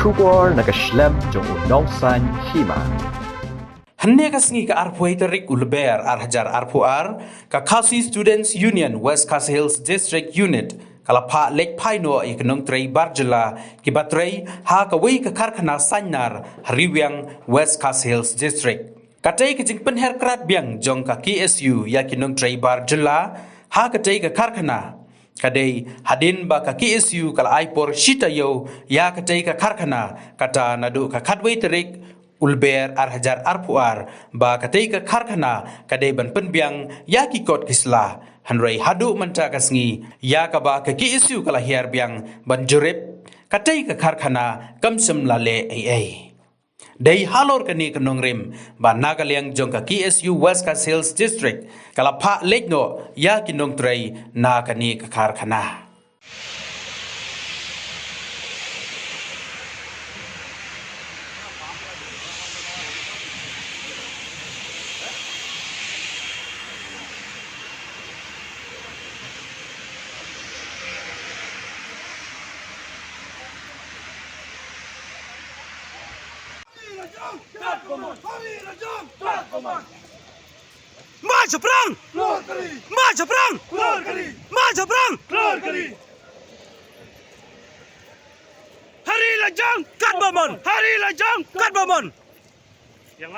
Shubor nakaslem jong Nongtrei Hima. Hanya kasengi ke arpuai terik ulber arhajar arpuar ka Khasi Students Union West Khasi Hills District Unit kalapa lek paino ik Nongtrei Jylla ki batrei ha ka wei ka karkhana sanyar Riwiang West Khasi Hills District. Katai ke jing Pynher Pynbiang jong ka KSU ya ki Nongtrei Jylla ha katai ka karkhana kadai Hadien ba ka KSU kala aipor shita yo ya katai ka karkhana kata nadu ka khatwei terik ulber arhajar arpuar ba katai ka karkhana kadai ban Pynbiang ya ki kot kisla hanrei hadu manta kasngi ya ka ba ka KSU kala hiar biang ban jurip katai ka karkhana kamsam lale ai dei halor kani kanongrim ba nagaliang jong ka KSU West Khasi Hills District kala pha lekno ya ki Nongtrei na kani ka karkhana Maju perang! Maju perang! Maju perang! Hari lajang kat bomon! Hari lajang kat bomon! Yang